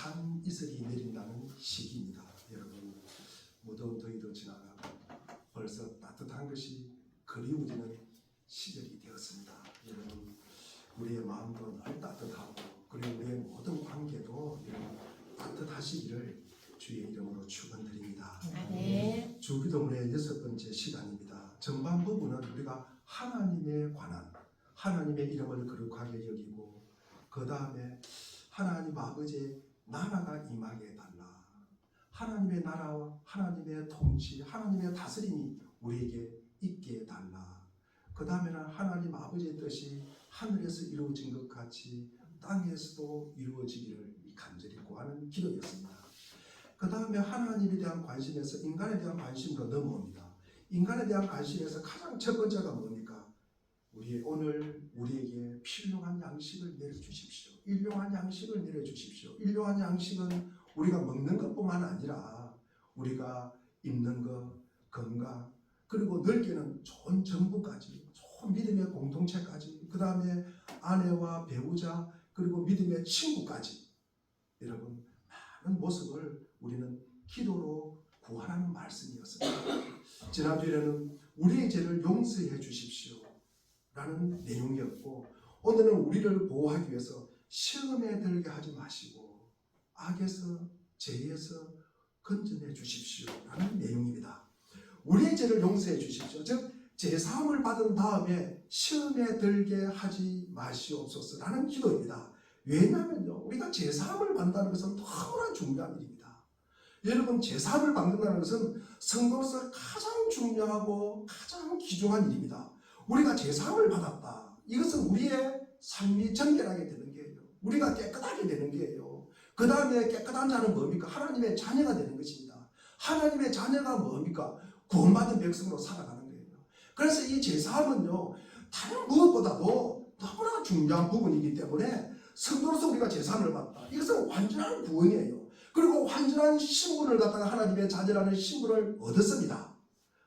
찬 이슬이 내린다는 시기입니다. 여러분, 무더운 더위도 지나가고 벌써 따뜻한 것이 그리워지는 시절이 되었습니다. 여러분, 우리의 마음도 늘 따뜻하고 그리고 우리의 모든 관계도 여러분 따뜻하시기를 주의 이름으로 축원드립니다. 네. 주기도문의 6번째 시간입니다. 전반 부분은 우리가 하나님에 관한 하나님의 이름을 거룩하게 여기고 그 다음에 하나님 아버지의 나라가 임하게 해달라. 하나님의 나라와 하나님의 통치, 하나님의 다스림이 우리에게 있게 해달라. 그 다음에는 하나님 아버지의 뜻이 하늘에서 이루어진 것 같이 땅에서도 이루어지기를 간절히 구하는 기도였습니다. 그 다음에 하나님에 대한 관심에서 인간에 대한 관심으로 넘어옵니다. 인간에 대한 관심에서 가장 첫 번째가 뭡니까? 오늘 우리에게 필요한 양식을 내려주십시오. 일용한 양식을 내려주십시오. 일용한 양식은 우리가 먹는 것뿐만 아니라 우리가 입는 것, 건강, 그리고 넓게는 좋은 정부까지, 좋은 믿음의 공동체까지, 그 다음에 아내와 배우자, 그리고 믿음의 친구까지 여러분 많은 모습을 우리는 기도로 구하라는 말씀이었습니다. 지난주에는 우리의 죄를 용서해 주십시오 라는 내용이었고, 오늘은 우리를 보호하기 위해서 시험에 들게 하지 마시고 악에서 죄에서 건져내 주십시오 라는 내용입니다. 우리의 죄를 용서해 주십시오. 즉 제사함을 받은 다음에 시험에 들게 하지 마시옵소서 라는 기도입니다. 왜냐하면요, 우리가 제사함을 받는다는 것은 너무나 중요한 일입니다. 여러분, 제사함을 받는다는 것은 성도로서 가장 중요하고 가장 귀중한 일입니다. 우리가 제사함을 받았다. 이것은 우리의 삶이 정결하게 되는 거예요. 우리가 깨끗하게 되는 거예요. 그 다음에 깨끗한 자는 뭡니까? 하나님의 자녀가 되는 것입니다. 하나님의 자녀가 뭡니까? 구원받은 백성으로 살아가는 거예요. 그래서 이 제사함은요, 다른 무엇보다도 너무나 중요한 부분이기 때문에 성도로서 우리가 제사함을 받다. 이것은 완전한 구원이에요. 그리고 완전한 신분을 갖다가 하나님의 자녀라는 신분을 얻었습니다.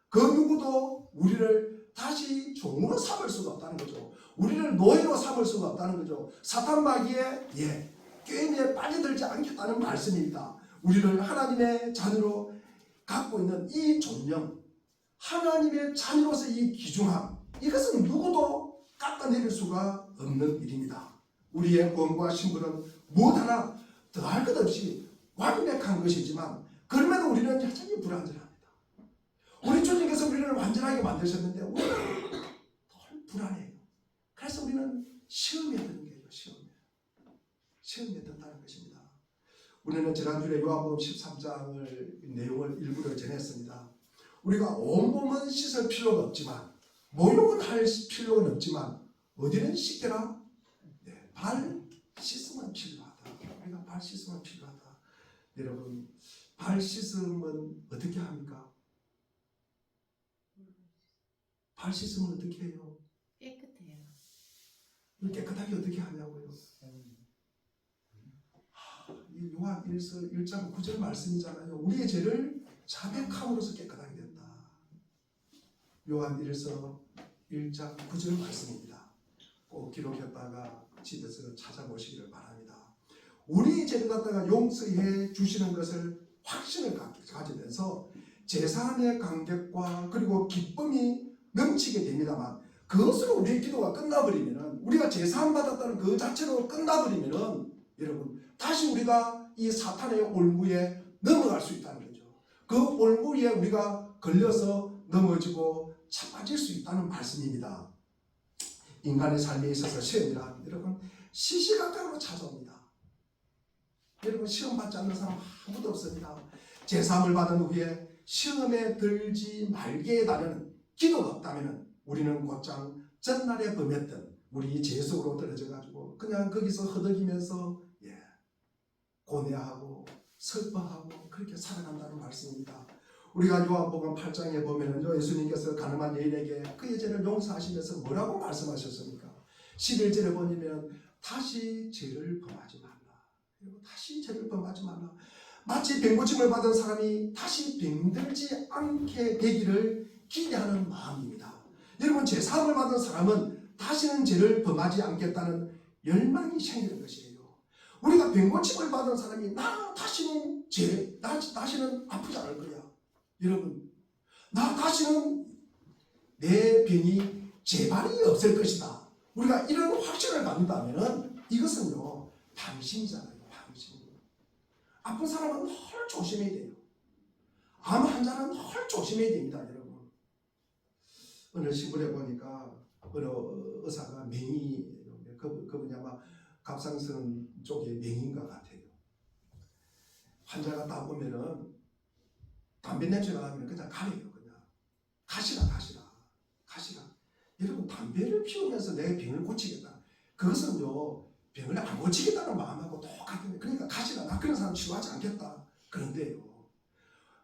그 누구도 우리를 다시 종으로 삼을 수가 없다는 거죠. 우리를 노예로 삼을 수가 없다는 거죠. 사탄 마귀의 게임에 빠져들지 않겠다는 말씀입니다. 우리를 하나님의 자녀로 갖고 있는 이 존엄, 하나님의 자녀로서 이 귀중함, 이것은 누구도 깎아내릴 수가 없는 일입니다. 우리의 구원과 신분은 무엇 하나 더할 것 없이 완벽한 것이지만 그럼에도 우리는 여전히 불완전합니다. 우리 주님께서 우리를 완전하게 만드셨는데 우리는 덜 불안해요. 그래서 우리는 시험에 드는 거예요. 시험에 든다는 것입니다. 우리는 지난주에 요한복음 13장을 내용을 일부러 전했습니다. 우리가 온몸은 씻을 필요는 없지만, 목욕은 할 필요는 없지만 어디는 씻겨라? 발 씻음은 필요하다. 우리가 발 씻음은 필요하다. 여러분, 발 씻음은 어떻게 합니까? 발 씻음은 어떻게 해요? 깨끗해요. 깨끗하게 어떻게 하냐고요? 요한 1서 1장 9절 말씀이잖아요. 우리의 죄를 자백함으로써 깨끗하게 된다. 요한 1서 1장 9절 말씀입니다. 꼭 기록했다가 집에서 찾아보시기를 바랍니다. 우리의 죄를 갖다가 용서해 주시는 것을 확신을 가지면서 제사함의 감격과 그리고 기쁨이 넘치게 됩니다만, 그것으로 우리의 기도가 끝나버리면은, 우리가 제사함 받았다는 그 자체로 끝나버리면은 여러분, 다시 우리가 이 사탄의 올무에 넘어갈 수 있다는 거죠. 그 올무에 우리가 걸려서 넘어지고 자빠질 수 있다는 말씀입니다. 인간의 삶에 있어서 시험이란 여러분 시시각각으로 찾아옵니다. 여러분, 시험 받지 않는 사람 아무도 없습니다. 제사함을 받은 후에 시험에 들지 말게 해달라는 기도가 없다면 우리는 곧장 전날에 범했던 우리 죄 속으로 떨어져가지고 그냥 거기서 허덕이면서 고뇌하고 슬퍼하고 그렇게 살아간다는 말씀입니다. 우리가 요한복음 8장에 보면은 예수님께서 가늠한 여인에게 그의 죄를 용서하시면서 뭐라고 말씀하셨습니까? 11절에 보면 다시 죄를 범하지 말라. 다시 죄를 범하지 말라. 마치 병고침을 받은 사람이 다시 병들지 않게 되기를 기대하는 마음입니다. 여러분, 제사함을 받은 사람은 다시는 죄를 범하지 않겠다는 열망이 생기는 것이에요. 우리가 병고침을 받은 사람이 나 다시는 아프지 않을 거야. 여러분, 나 다시는 내 병이 재발이 없을 것이다. 우리가 이런 확신을 갖는다면 이것은요, 방심이잖아요. 방심. 아픈 사람은 늘 조심해야 돼요. 암 환자는 늘 조심해야 됩니다. 여러분, 어느 신문에 보니까 어느 의사가 맹인이에요. 그분이 아마 갑상선 쪽에 맹인 것 같아요. 환자가 딱 보면은 담배 냄새가 나면 그냥 가려요. 그냥 가시라. 여러분, 담배를 피우면서 내 병을 고치겠다. 그것은요, 병을 안 고치겠다는 마음하고 똑같은, 그러니까 가시라. 나 그런 사람 치료하지 않겠다. 그런데요,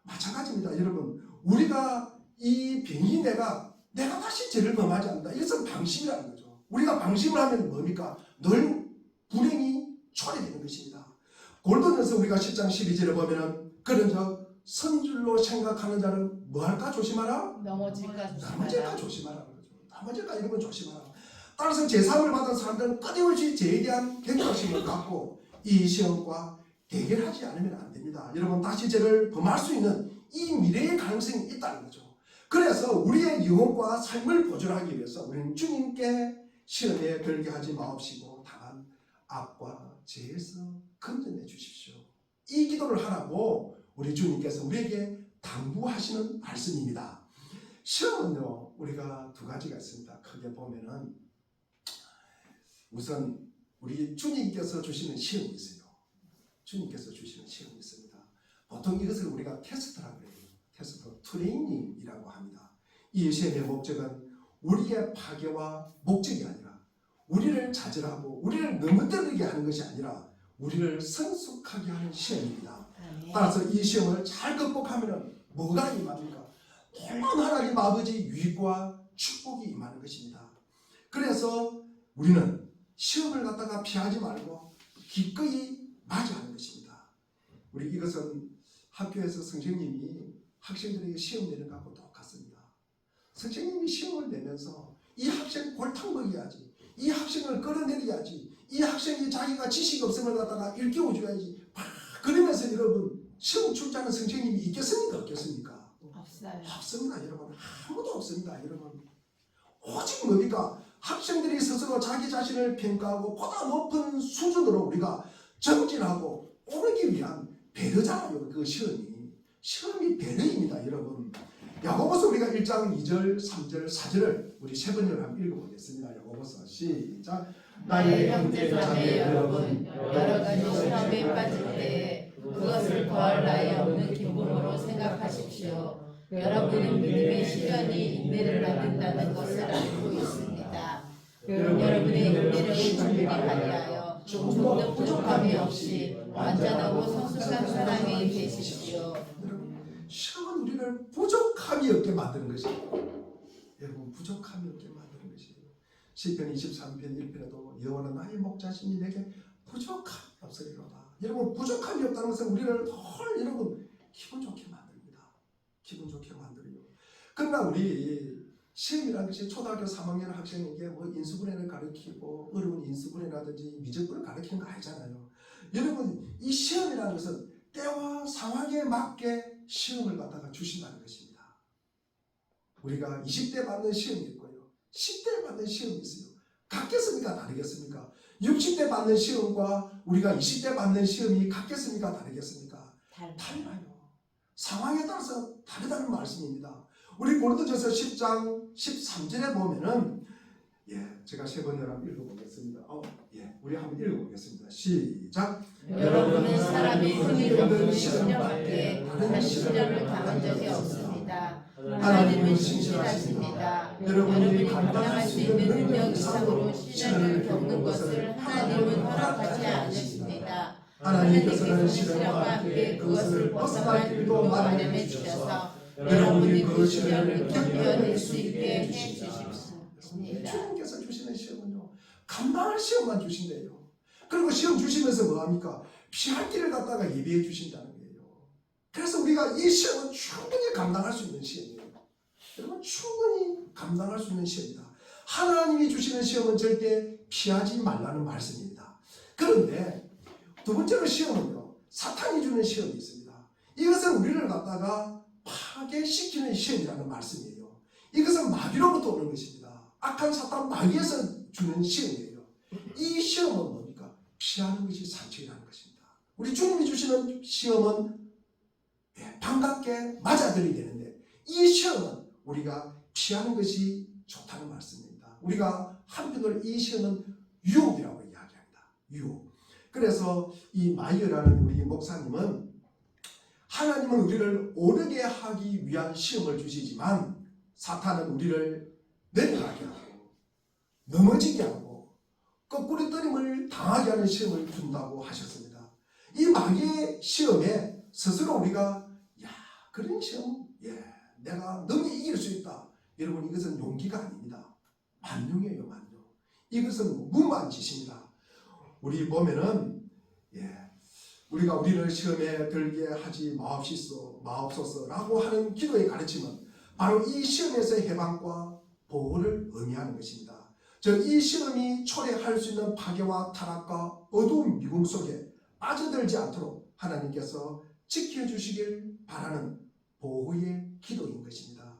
마찬가지입니다. 여러분, 우리가 이 병이 내가 다시 죄를 범하지 않는다. 이것은 방심이라는 거죠. 우리가 방심을 하면 뭡니까? 늘 불행이 초래되는 것입니다. 골로새서 우리가 10장 12절에 보면은 그런즉 선줄로 생각하는 자는 뭐할까 조심하라? 넘어질까 조심하라는 거죠. 넘어질까 이런 건 조심하라. 따라서 제3을 받은 사람들은 끊임없이 죄에 대한 경각심을 갖고 이 시험과 대결하지 않으면 안 됩니다. 여러분, 다시 죄를 범할 수 있는 이 미래의 가능성이 있다는 거죠. 그래서 우리의 영혼과 삶을 보존하기 위해서 우리는 주님께 시험에 들게 하지 마옵시고 다만 악과 죄에서 건져내 주십시오. 이 기도를 하라고 우리 주님께서 우리에게 당부하시는 말씀입니다. 시험은요, 우리가 두 가지가 있습니다. 크게 보면은 우선 우리 주님께서 주시는 시험이 있어요. 주님께서 주시는 시험이 있습니다. 보통 이것을 우리가 테스트라고 해요. 테스트, 트레이닝이라고 합니다. 이 시험의 목적은 우리의 파괴와 목적이 아니라 우리를 자절하고 우리를 넘어뜨리게 하는 것이 아니라 우리를 성숙하게 하는 시험입니다. 따라서 이 시험을 잘 극복하면 뭐가 임합니까? 놀라운 하나님 아버지 유익과 축복이 임하는 것입니다. 그래서 우리는 시험을 갖다가 피하지 말고 기꺼이 맞이하는 것입니다. 우리 이것은 학교에서 선생님이 학생들에게 시험 내는 것하고 똑같습니다. 선생님이 시험을 내면서 이 학생 골탕 먹여야지, 이 학생을 끌어내려야지, 이 학생이 자기가 지식이 없음을 갖다가 일깨워줘야지. 그러면서 여러분, 시험 출제하는 선생님이 있겠습니까? 없겠습니까? 없어요. 없습니다. 여러분, 아무도 없습니다. 여러분, 오직 뭡니까? 학생들이 스스로 자기 자신을 평가하고 보다 높은 수준으로 우리가 정진하고 오르기 위한 배려잖아요. 그 시험이 배려입니다. 여러분, 야고보서 우리가 1장 2절 3절 4절을 우리 세 번째로 한번 읽어보겠습니다. 야고보서 시작. 나의 형제 자매 여러분, 여러 가지 시험에 빠질 때 그것을 더할 나위 없는 기쁨으로 생각하십시오. 여러분은 믿음의 시련이 인내를 만든다는 것을 알고 있습니다. 여러분의 인내력을 충분히 발휘하여 좀더 부족함이 없이 완전하고 성숙한 사람이 되십시오. 시험은 우리를 부족함이 없게 만드는 것이에요. 여러분, 부족함이 없게 만드는 것이에요. 시편 23편 1편에도 여호와는 나의 목자시니 내게 부족함이 없으리로다. 여러분, 부족함이 없다는 것은 우리를 늘 여러분 기분 좋게 만듭니다. 기분 좋게 만들어요. 그러나 우리 시험이라는 것이 초등학교 3학년 학생에게 뭐 인수분해를 가르치고 어려운 인수분해라든지 미적분을 가르치는 거 아니잖아요. 여러분, 이 시험이라는 것은 때와 상황에 맞게 시험을 갖다가 주신다는 것입니다. 우리가 20대 받는 시험이 있고요, 10대 받는 시험이 있어요. 같겠습니까? 다르겠습니까? 60대 받는 시험과 우리가 20대 받는 시험이 같겠습니까? 다르겠습니까? 달라요. 상황에 따라서 다르다는 말씀입니다. 우리 고린도전서 10장 13절에 보면은 제가 세 번째로 한번 읽어보겠습니다. 우리 한번 읽어보겠습니다. 시작. 여러분은 사람이 흔히 겪는 시련밖에 다른 시련을 당한 적이 없습니다. 하나님은 신실하십니다. 여러분이 감당할 수 있는 능력 이상으로 시련을 겪는 것을 하나님은 허락하지 않으십니다. 하나님께서는 시련과 함께 그것을 벗어날 길도 마련해 주셔서 여러분이 그 시련을 견뎌낼 수 있게 해 주십니다. 주님께서 주시는 시험은요, 감당할 시험만 주신대요. 그리고 시험 주시면서 뭐합니까? 피할 길을 갖다가 예비해 주신다는 거예요. 그래서 우리가 이 시험은 충분히 감당할 수 있는 시험이에요. 여러분, 충분히 감당할 수 있는 시험이다. 하나님이 주시는 시험은 절대 피하지 말라는 말씀입니다. 그런데 두 번째로 시험은요, 사탄이 주는 시험이 있습니다. 이것은 우리를 갖다가 파괴시키는 시험이라는 말씀이에요. 이것은 마귀로부터 오는 것입니다. 악한 사탄 마귀에서 주는 시험이에요. 이 시험은 뭡니까? 피하는 것이 산책이라는 것입니다. 우리 주님이 주시는 시험은 반갑게 맞아들여야 되는데, 이 시험은 우리가 피하는 것이 좋다는 말씀입니다. 우리가 한편으로 이 시험은 유혹이라고 이야기합니다. 유혹. 그래서 이 마이어라는 우리 목사님은 하나님은 우리를 오르게 하기 위한 시험을 주시지만 사탄은 우리를 내려가게 하고 넘어지게 하고 거꾸로 떨림을 당하게 하는 시험을 준다고 하셨습니다. 이 마귀의 시험에 스스로 우리가 그런 시험 내가 너무 이길 수 있다. 여러분, 이것은 용기가 아닙니다. 만용이에요. 만용. 이것은 무모한 짓입니다. 우리 보면은 우리가 우리를 시험에 들게 하지 마옵소서라고 하는 기도의 가르침은 바로 이 시험에서 해방과 보호를 의미하는 것입니다. 즉, 이 시험이 초래할 수 있는 파괴와 타락과 어두운 미궁 속에 빠져들지 않도록 하나님께서 지켜주시길 바라는 보호의 기도인 것입니다.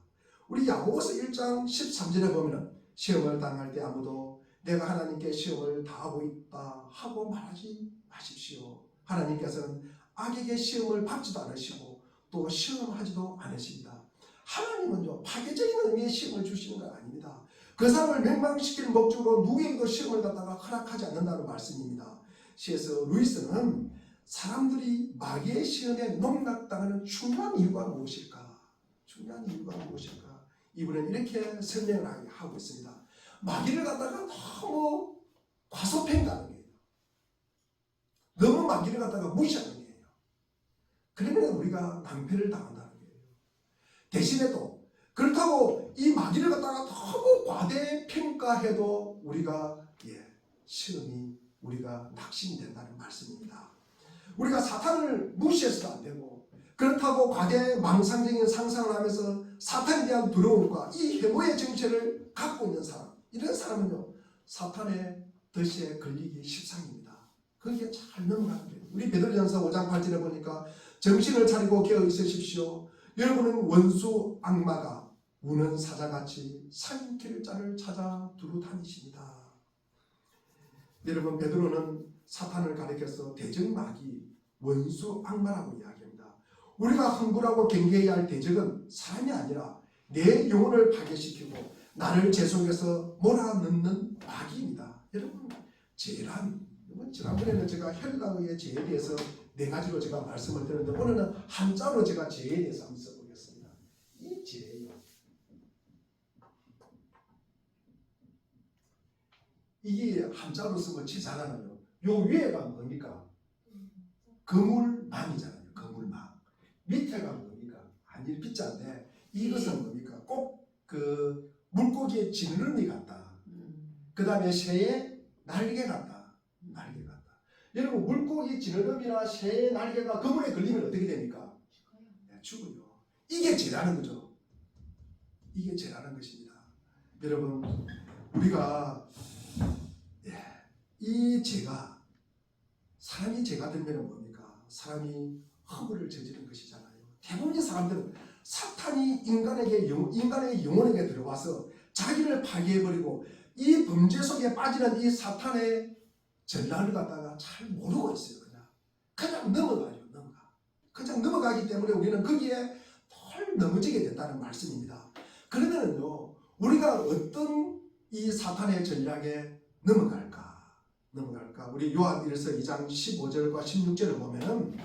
우리 야고보서 1장 13절에 보면 시험을 당할 때 아무도 내가 하나님께 시험을 당하고 있다 하고 말하지 마십시오. 하나님께서는 악에게 시험을 받지도 않으시고 또 시험하지도 않으십니다. 하나님은요, 파괴적인 의미의 시험을 주시는 건 아닙니다. 그 사람을 멸망시킬 목적으로 누구에게도 시험을 갖다가 허락하지 않는다는 말씀입니다. C.S. 루이스는 사람들이 마귀의 시험에 농락당하는 중요한 이유가 무엇일까? 중요한 이유가 무엇일까? 이분은 이렇게 설명을 하고 있습니다. 마귀를 갖다가 너무 과소평가하는 거예요. 너무 마귀를 갖다가 무시하는 거예요. 그러면 우리가 낭패를 당한다는 거예요. 대신에도 그렇다고 이 마귀를 갖다가 너무 과대평가해도 우리가 시험이 우리가 낙심이 된다는 말씀입니다. 우리가 사탄을 무시해서도 안 되고, 그렇다고 과대 망상적인 상상을 하면서 사탄에 대한 두려움과 이 해모의 정체를 갖고 있는 사람, 이런 사람은요, 사탄의 덫에 걸리기 십상입니다. 거기에 잘 넘어가는 거예요. 우리 베드로전서 5장 8절에 보니까 정신을 차리고 깨어 있으십시오. 여러분은 원수 악마가 우는 사자같이 삼킬 자를 찾아 두루 다니십니다. 여러분, 베드로는 사탄을 가리켜서 대적마귀, 원수 악마라고 이야기합니다. 우리가 흥분하고 경계해야 할 대적은 사람이 아니라 내 영혼을 파괴시키고 나를 제 속에서 몰아넣는 마귀입니다. 여러분, 재란, 지난번에는 제가 헬라어의 재에 대해서 4가지로 제가 말씀을 드렸는데, 오늘은 한자로 제가 재에 대해서 한번 써보겠습니다. 이 재예요. 이게 한자로 쓰면 지잖아요. 요 위에가 뭡니까? 거물망이잖아요. 거물망. 밑에가 뭡니까? 아니, 빗자인데 이것은 뭡니까? 꼭 그 물고기의 지느러미 같다. 그 다음에 새의 날개 같다. 날개 같다. 여러분, 물고기 지느러미나 새의 날개가 거물에 걸리면 어떻게 됩니까? 죽어요. 이게 죄라는 거죠. 이게 죄라는 것입니다. 여러분, 우리가 이 죄가, 사람이 죄가 들면 뭡니까? 사람이 허물을 저지른 것이잖아요. 대부분의 사람들은 사탄이 인간의 영혼에게 들어와서 자기를 파괴해버리고 이 범죄 속에 빠지는 이 사탄의 전략을 갖다가 잘 모르고 있어요. 그냥 넘어가요. 그냥 넘어가기 때문에 우리는 거기에 덜 넘어지게 된다는 말씀입니다. 그러면은요, 우리가 어떤 이 사탄의 전략에 넘어갈까? 우리 요한일서 2장 15절과 16절을 보면은,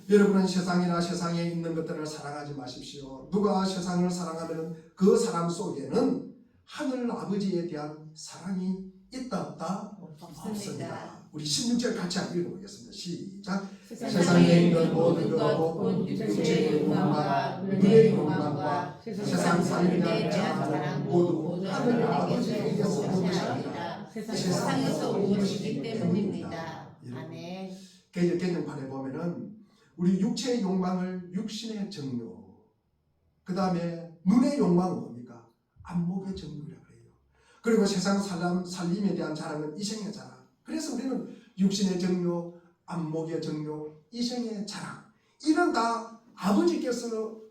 여러분은 세상이나 세상에 있는 것들을 사랑하지 마십시오. 누가 세상을 사랑하면 그 사람 속에는 하늘 아버지에 대한 사랑이 있다 없다? 없습니다. 우리 16절 같이 한번 읽어보겠습니다. 시작. 세상에 있는 모든 것, 육체의 욕망과 눈의 욕망과 세상 살림에 대한 사랑 모두 하늘 아버지에게서 온 것이 아니라 세상에서 온 것이기 때문입니다. 아멘. 개정판에 보면은 우리 육체의 욕망을 육신의 정욕, 그 다음에 눈의 욕망은 뭡니까? 안목의 정욕이라고 해요. 그리고 세상 살림에 대한 자랑은 이생의 자랑. 그래서 우리는 육신의 정욕, 안목의 정욕, 이생의 자랑. 이는 다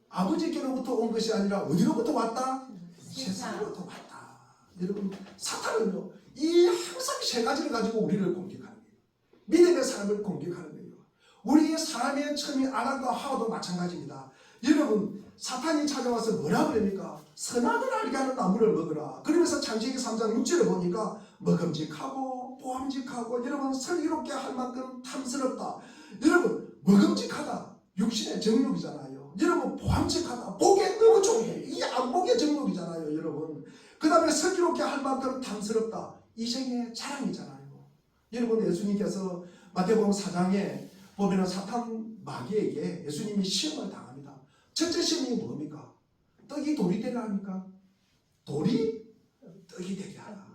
아버지께로부터 온 것이 아니라 어디로부터 왔다? 세상으로부터 왔다. 여러분, 사탄은요, 이 항상 세 가지를 가지고 우리를 공격하는 거예요. 믿음의 사람을 공격하는 거예요. 우리 사람의 처음인 아담과 하와도 마찬가지입니다. 여러분, 사탄이 찾아와서 뭐라 그럽니까? 선악을 알게 하는 나무를 먹으라. 그러면서 창세기 3장 6절을 보니까 먹음직하고 보암직하고 여러분 슬기롭게 할 만큼 탐스럽다. 여러분, 먹음직하다. 육신의 정욕이잖아요. 여러분, 보암직하다. 보기에 너무 좋게. 이 안목의 정욕이잖아요. 여러분. 그 다음에 슬기롭게 할 만큼 탐스럽다. 이생의 자랑이잖아요. 여러분, 예수님께서 마태복음 4장에 보면은 사탄 마귀에게 예수님이 시험을 당합니다. 첫째 시험이 뭡니까? 떡이 돌이 되게 합니까? 돌이 떡이 되게 하라.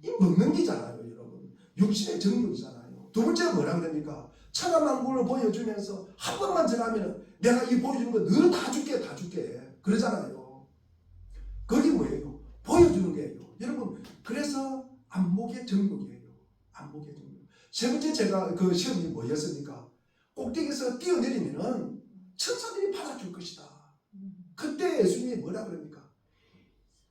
이 먹는 게잖아요, 여러분. 육신의 정욕이잖아요. 두 번째가 뭐라 그럽니까? 천하만국을 보여주면서 한 번만 전하면 내가 이 보여주는 거 너 다 줄게, 다 줄게. 그러잖아요. 그게 뭐예요? 보여주는 거예요. 여러분, 그래서 안목의 정욕이에요. 안목의 정욕. 세 번째 제가 그 시험이 뭐였습니까? 꼭대기에서 뛰어내리면은 천사들이 받아줄 것이다. 그때 예수님이 뭐라 그럽니까?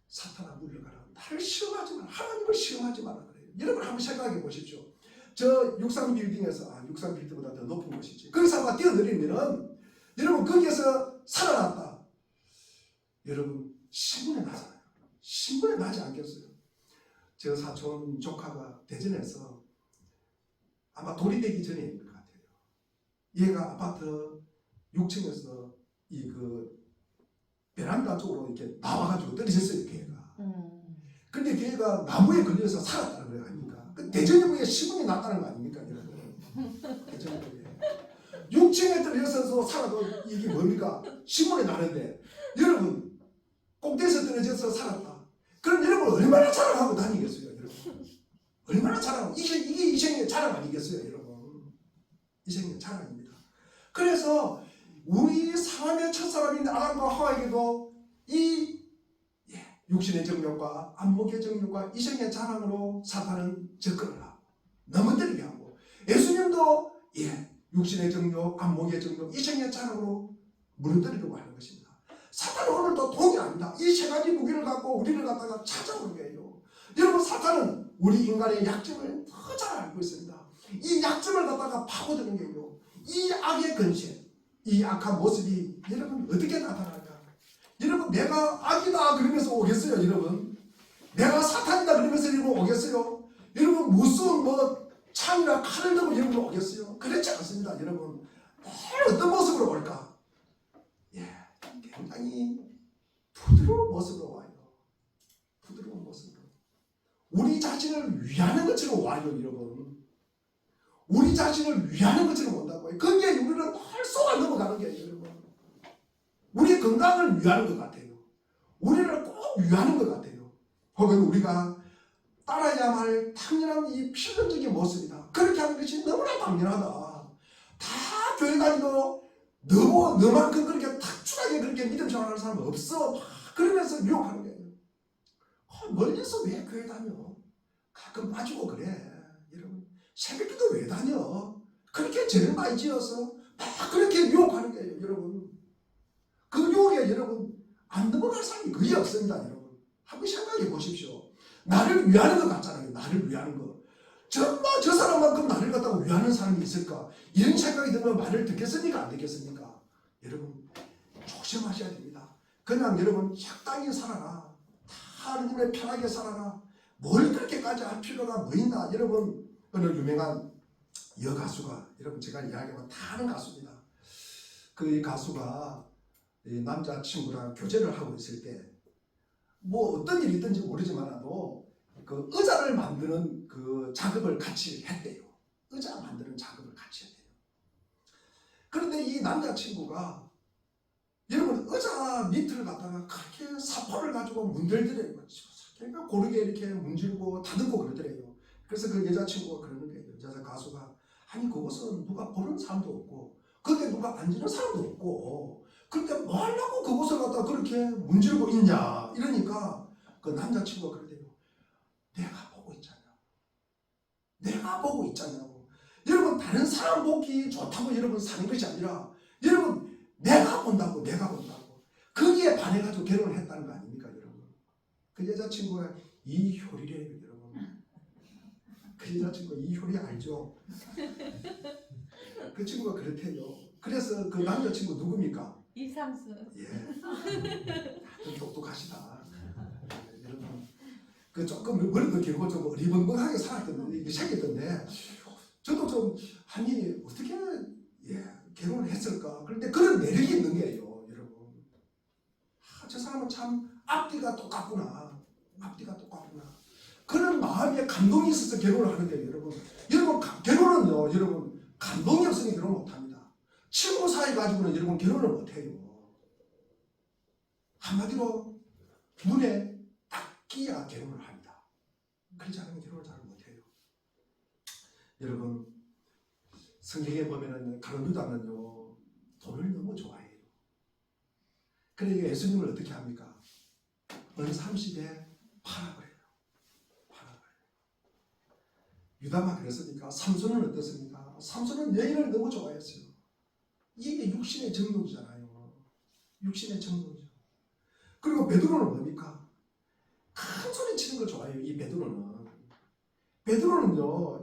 사탄아 물러가라. 나를 시험하지 마라. 하나님을 시험하지 마라 그래요. 여러분 한번 생각해 보십시오. 저 육상 빌딩에서 육상 빌딩보다 더 높은 곳이지. 거기서 아마 뛰어내리면은 여러분 거기에서 살아났다. 여러분 신문에 나잖아요. 신문에 나지 않겠어요? 저 사촌 조카가 대전에서 아마 돌이 되기 전에 것 같아요. 얘가 아파트 6층에서 이 베란다 쪽으로 이렇게 나와가지고 떨어졌어요, 걔가. 근데 걔가 나무에 걸려서 살았다는 거예요, 아닙니까? 그 대전역에 신문이 났다는 거 아닙니까, 여러분? 대전역에 6층에 떨어져서 살아도 이게 뭡니까? 신문에 나는데 여러분 꼭대기에서 떨어져서 살았다. 그럼 여러분 얼마나 자랑하고 다니겠어요, 여러분? 얼마나 자랑하고 이게 이생의 자랑 아니겠어요, 여러분? 이생의 자랑입니다. 그래서 우리 사람의 첫사람인 아담과 하와에게도 이 육신의 정욕과 안목의 정욕과 이생의 자랑으로 사탄은 접근을 하고 넘어뜨리게 하고 예수님도 육신의 정욕, 안목의 정욕, 이생의 자랑으로 무너뜨리려고 하는 것입니다. 사탄은 오늘도 동의합니다. 이 세 가지 무기를 갖고 우리를 갖다가 찾아오는 거예요. 여러분, 사탄은 우리 인간의 약점을 더 잘 알고 있습니다. 이 약점을 갖다가 파고드는 거예요. 이 악의 근심, 이 악한 모습이 여러분 어떻게 나타날까? 여러분, 내가 악이다 그러면서 오겠어요, 여러분? 내가 사탄이다 그러면서 여러분 오겠어요? 여러분, 무슨 창이나 칼을 들고 여러분 오겠어요? 그렇지 않습니다, 여러분. 어떤 모습으로 올까? 굉장히 부드러운 모습으로 와요. 부드러운 모습으로. 우리 자신을 위하는 것처럼 와요, 여러분. 우리 자신을 위하는 것처럼 온다고요. 거기에 우리는 날 쏘아 넘어가는 게 여러분. 우리 건강을 위하는 것 같아요. 우리를 꼭 위하는 것 같아요. 혹은 우리가 따라야 할 당연한 이 필연적인 모습이다. 그렇게 하는 것이 너무나 당연하다. 다 교회 다니도 너만큼 그렇게 탁출하게 그렇게 믿음 생활하는 사람은 없어. 그러면서 유혹하는 거예요. 멀리서 왜 교회 다녀? 가끔 빠지고 그래. 여러분, 새벽기도 왜 다녀? 그렇게 죄를 많이 지어서 막 그렇게 유혹하는 거예요, 여러분. 그 유혹에 여러분 안 넘어갈 사람이 거의 없습니다, 여러분. 한번 생각해 보십시오. 나를 위하는 것 같잖아요. 나를 위하는 것. 정말 저 사람만큼 나를 갖다가 위하는 사람이 있을까? 이런 생각이 들면 말을 듣겠습니까? 안 듣겠습니까? 여러분, 조심하셔야 됩니다. 그냥 여러분 적당히 살아라. 다 하느님의 편하게 살아라. 뭘 그렇게까지 할 필요가 뭐 있나? 여러분, 어느 유명한 여가수가, 여러분 제가 이야기하면 다 아는 가수입니다. 그 가수가 남자친구랑 교제를 하고 있을 때 뭐 어떤 일이 있든지 모르지만도 그 의자를 만드는 그 작업을 같이 했대요. 의자 만드는 작업을 같이 했대요. 그런데 이 남자친구가 여러분 의자 밑을 갖다가 그렇게 사포를 가지고 문들더래요. 그러니까 고르게 이렇게 문질고 다듬고 그러더래요. 그래서 그 여자친구가 그러는 거예요. 여자 가수가 아니 그곳은 누가 보는 사람도 없고 거기에 누가 앉는 사람도 없고 그런데 뭐 하려고 그곳을 갖다 그렇게 문지르고 있냐 이러니까 그 남자친구가 그러대요. 내가 보고 있잖아. 내가 보고 있잖아요. 여러분 다른 사람 보기 좋다고 여러분 사는 것이 아니라 여러분 내가 본다고 거기에 반해가지고 결혼을 했다는 거 아닙니까 여러분? 그 여자친구가 이효리래요 여러분. 그 여자친구가 이효리 알죠? 그 친구가 그렇대요. 그래서 그 남자친구 누굽니까? 이상수. 예. 좀 똑똑하시다. 여러분 그 조금 머리도 길고 좀 어리벙벙하게 살았던 이게 생겼던데 저도 좀 아니 어떻게 결혼을 했을까? 그런데 그런 매력이 있는 거예요, 여러분. 저 사람은 참 앞뒤가 똑같구나. 그런 마음에 감동이 있어서 결혼을 하는 거예요, 여러분. 여러분 결혼은요, 여러분 감동이 없으면 결혼 못합니다. 친구 사이 가지고는 여러분 결혼을 못해요. 한마디로 눈에 딱 끼야 결혼을 합니다. 그렇지 않으면 결혼을 잘 못해요. 여러분 성경에 보면은 가룟 유다는요 돈을 너무 좋아해요. 그러니까 예수님을 어떻게 합니까? 은 30에 팔아버려요. 유다가 그랬으니까 삼손은 어떻습니까? 삼손은 여인을 너무 좋아했어요. 이게 육신의 정욕이잖아요. 육신의 정욕이죠. 그리고 베드로는 뭡니까? 큰 소리 치는 걸 좋아해요. 이 베드로는요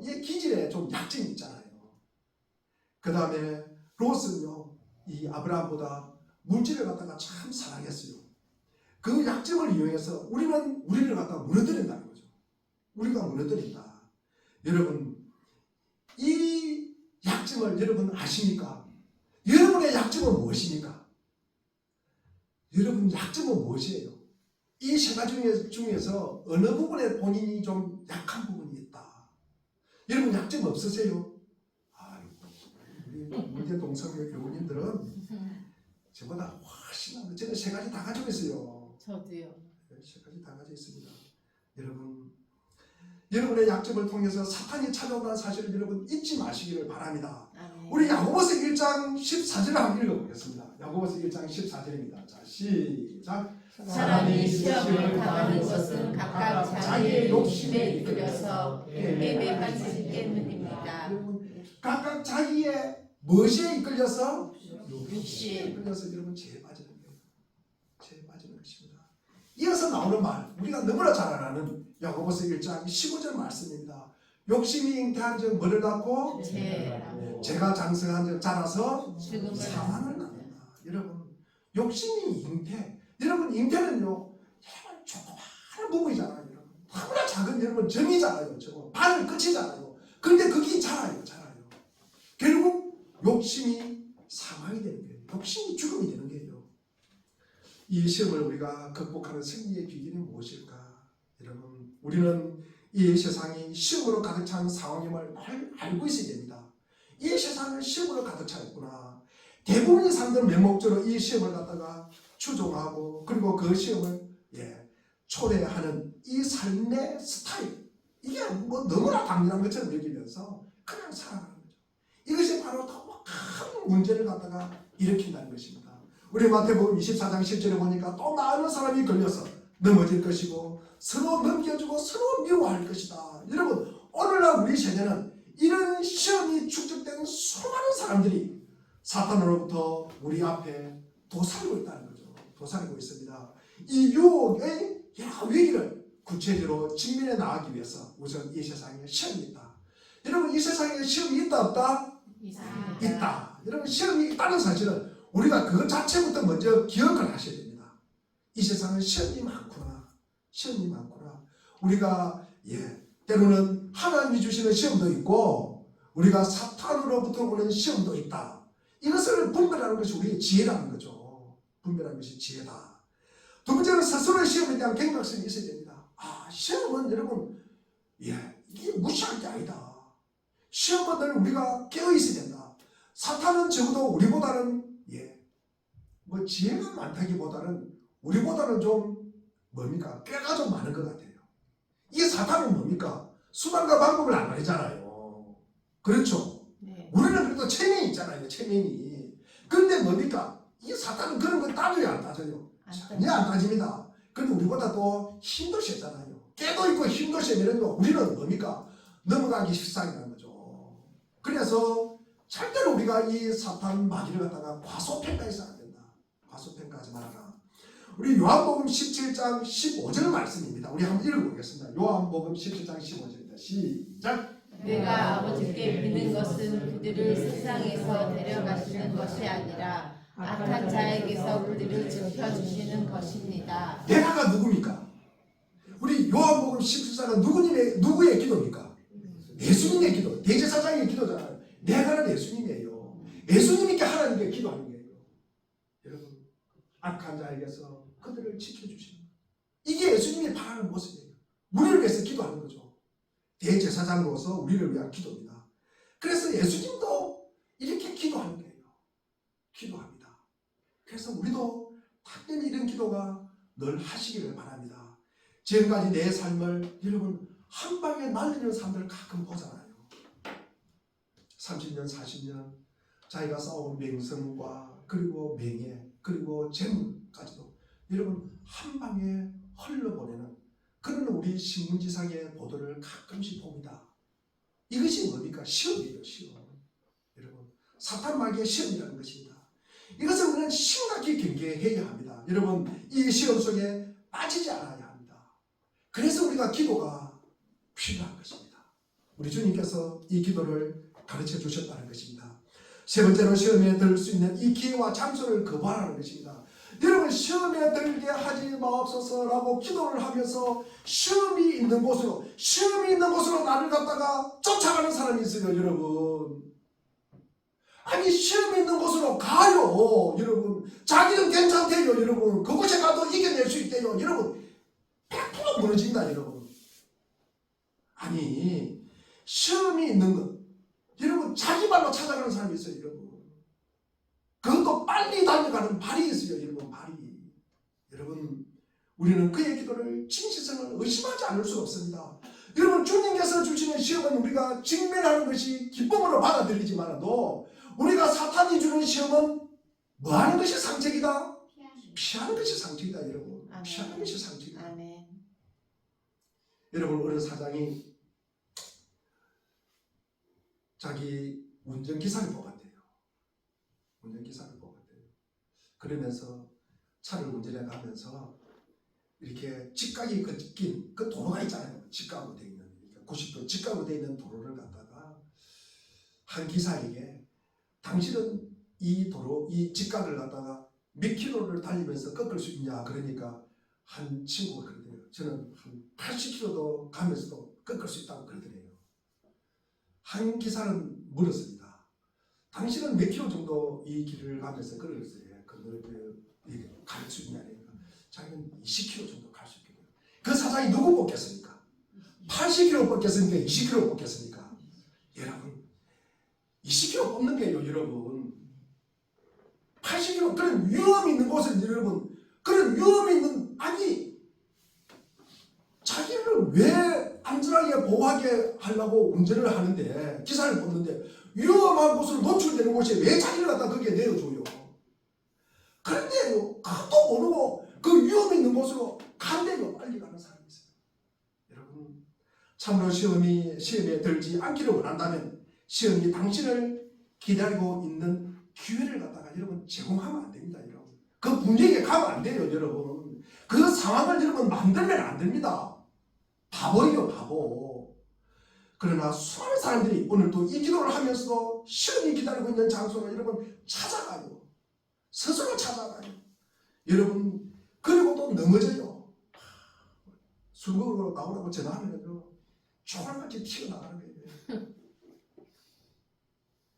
이 기질에 좀 약점이 있잖아요. 그 다음에 롯은요 이 아브라함보다 물질을 갖다가 참 사랑했어요. 그 약점을 이용해서 우리를 갖다가 무너뜨린다는 거죠. 우리가 무너뜨린다. 여러분 이 약점을 여러분 아십니까? 여러분의 약점은 무엇입니까? 여러분 약점은 무엇이에요? 이 세 가지 중에서 어느 부분에 본인이 좀 약한 부분이 있다. 여러분 약점 없으세요? 아이고 우리 문제 동성애 교우님들은 저보다 훨씬 나아요. 저는 세 가지 다 가지고 있어요. 저도요. 세 가지 다 가지고 있습니다. 여러분의 약점을 통해서 사탄이 찾아온다는 사실을 여러분 잊지 마시기를 바랍니다. 우리 야고보서 1장 14절을 한번 읽어보겠습니다. 야고보서 1장 14절입니다. 자, 시작. 사람이 시험을 당하는 것은 각각 자기의 욕심에 이끌려서 애매에 빠지기 때문입니다. 여러분 각각 자기의 무엇에 이끌려서? 욕심. 이끌려서 여러분 죄에 빠지는 거예요. 죄에 빠지는 것입니다. 이어서 나오는 말 우리가 너무나 잘 아는 야고보서 1장 15절 말씀입니다. 욕심이 잉태한 적 뭐를 낳고? 죄가 장성한 적 자라서 사망을 낳는다. 여러분 욕심이 잉태. 여러분 잉태는요 여러분 조그마한 부분이잖아요. 여러분 너무나 작은 여러분 점이잖아요. 바늘 끝이잖아요. 그런데 그게 자라요. 결국 욕심이 사망이 되는 거예요. 욕심이 죽음이 되는 거예요. 이 시험을 우리가 극복하는 승리의 비결이 무엇일까? 여러분 우리는 이 세상이 시험으로 가득 찬 상황임을 알고 있어야 됩니다. 이 세상은 시험으로 가득 차 있구나. 대부분의 사람들은 맹목적으로 이 시험을 갖다가 추종하고 그리고 그 시험을 초래하는 이 삶의 스타일 이게 뭐 너무나 당연한 것처럼 여기면서 그냥 살아가는 거죠. 이것이 바로 더 큰 문제를 갖다가 일으킨다는 것입니다. 우리 마태복음 24장 10절에 보니까 또 많은 사람이 걸려서 넘어질 것이고 서로 넘겨주고 서로 미워할 것이다. 여러분 오늘날 우리 세대는 이런 시험이 축적된 수많은 사람들이 사탄으로부터 우리 앞에 도사리고 있다는 거죠. 도사리고 있습니다. 이 유혹의 여러 위기를 구체적으로 직면해 나가기 위해서 우선 이 세상에 시험이 있다. 여러분 이 세상에 시험이 있다 없다? 있다. 여러분 시험이 있다는 사실은 우리가 그 자체부터 먼저 기억을 하셔야 됩니다. 이 세상은 시험이 많구나. 우리가 때로는 하나님이 주시는 시험도 있고 우리가 사탄으로부터 오는 시험도 있다. 이것을 분별하는 것이 우리의 지혜라는 거죠. 분별하는 것이 지혜다. 두 번째는 스스로의 시험에 대한 경각심이 있어야 됩니다. 시험은 여러분 이게 무시할 게 아니다. 시험은 늘 우리가 깨어 있어야 된다. 사탄은 적어도 우리보다는 뭐 지혜가 많다기보다는 우리보다는 좀 뭡니까? 꾀가 좀 많은 것 같아요. 이게 사탄은 뭡니까? 수단과 방법을 안 알잖아요. 그렇죠? 우리는 그래도 체면이 있잖아요. 체면이. 그런데 뭡니까? 이 사탄은 그런 거 따져요, 안 따져요? 전혀 안 따집니다. 그런데 우리보다 또 힘도 세잖아요. 깨도 있고 힘도 세면 우리는 뭡니까? 넘어가기 십상이라는 거죠. 그래서 절대로 우리가 이 사탄 마귀를 갖다가 과소평가해서 안 된다. 과소평가하지 말아라. 우리 요한복음 17장 15절 말씀입니다. 우리 한번 읽어보겠습니다. 요한복음 17장 15절입니다. 시작. 내가 아버지께 믿는 것은 그들을 세상에서 데려가시는 것이 아니라 악한 자에게서 그들을 지켜주시는 것입니다. 내가가 누굽니까? 우리 요한복음 17장은 누구의 기도입니까? 예수님의 기도, 대제사장의 기도잖아요. 내가는 예수님이에요. 예수님께 하나님께 기도하는 거예요. 여러분, 악한 자에게서 그들을 지켜주시는 거예요. 이게 예수님이 바라는 모습이에요. 우리를 위해서 기도하는 거죠. 대제사장으로서 우리를 위한 기도입니다. 그래서 예수님도 이렇게 기도하는 거예요. 기도합니다. 그래서 우리도 당연히 이런 기도가 늘 하시기를 바랍니다. 지금까지 내 삶을 여러분 한 방에 날리는 사람들을 가끔 보잖아요. 30년, 40년 자기가 쌓아온 명성과 그리고 명예 그리고 재물까지도 여러분 한 방에 흘러보내는 그런 우리 신문지상의 보도를 가끔씩 봅니다. 이것이 뭡니까? 시험이에요. 시험. 여러분 사탄 마귀의 시험이라는 것입니다. 이것은 우리는 심각히 경계해야 합니다. 여러분 이 시험 속에 빠지지 않아야 합니다. 그래서 우리가 기도가 필요한 것입니다. 우리 주님께서 이 기도를 가르쳐 주셨다는 것입니다. 세 번째로 시험에 들 수 있는 이 기회와 장소를 거부하라는 것입니다. 여러분 시험에 들게 하지 마옵소서라고 기도를 하면서 시험이 있는 곳으로 나를 갖다가 쫓아가는 사람이 있어요. 여러분 아니 시험이 있는 곳으로 가요. 여러분 자기는 괜찮대요. 여러분 그곳에 가도 이겨낼 수 있대요. 여러분 100% 무너진다. 여러분 아니 시험이 있는 것 여러분 자기 발로 찾아가는 사람이 있어요. 여러분 그것도 빨리 달려가는 발이 있어요. 여러분 발이 여러분 우리는 그의 기도를 진실성을 의심하지 않을 수 없습니다. 여러분 주님께서 주시는 시험은 우리가 직면하는 것이 기쁨으로 받아들이지만도 우리가 사탄이 주는 시험은 뭐 하는 것이 상책이다? 피하는 것이 상책이다. 여러분 아멘. 피하는 것이 상책이다. 아멘. 여러분 어느 사장이 자기 운전기사를 뽑았대요. 운전기사를 뽑았대요. 그러면서 차를 운전해 가면서 이렇게 직각이 꺾인 그 도로가 있잖아요. 직각으로 되어 있는 90도 직각으로 되어 있는 도로를 갖다가 한 기사에게 당신은 이 도로 이 직각을 갖다가 몇 킬로를 달리면서 꺾을 수 있냐 그러니까 한 친구가 그러더래요. 저는 한 80킬로도 가면서도 꺾을 수 있다고 그러더래요. 한 기사는 물었습니다. 당신은 몇 킬로 정도 이 길을 가면서 걸었어요. 갈 수 있냐 그러니까 자기는 20킬로 정도 갈 수 있거든요. 그 사장이 누구 뽑겠습니까? 80킬로 뽑겠습니까? 20킬로 뽑겠습니까? 여러분 20킬로 뽑는 게요. 여러분 80킬로 그런 위험이 있는 곳은 여러분 그런 위험이 있는 아니 자기를 왜 안전하게 보호하게 하려고 운전을 하는데 기사를 뽑는데 위험한 곳으로 노출되는 곳에 왜 자기를 갖다 거기에 내어줘요. 그런데요 그것도 모르고 그 위험 있는 곳으로 간대요. 빨리 가는 사람이 있어요. 여러분 참으로 시험에 들지 않기를 원한다면 시험이 당신을 기다리고 있는 기회를 갖다가 여러분 제공하면 안 됩니다. 여러분 그 분위기에 가면 안 돼요. 여러분 그 상황을 여러분 만들면 안 됩니다. 바보예요. 바보. 그러나 수많은 사람들이 오늘도 이 기도를 하면서도 시험이 기다리고 있는 장소를 여러분 찾아가요. 스스로 찾아가요. 여러분 그리고 또 넘어져요. 술 먹으러 나오라고 전화하면요 초랑같이 튀어나가는 거예요.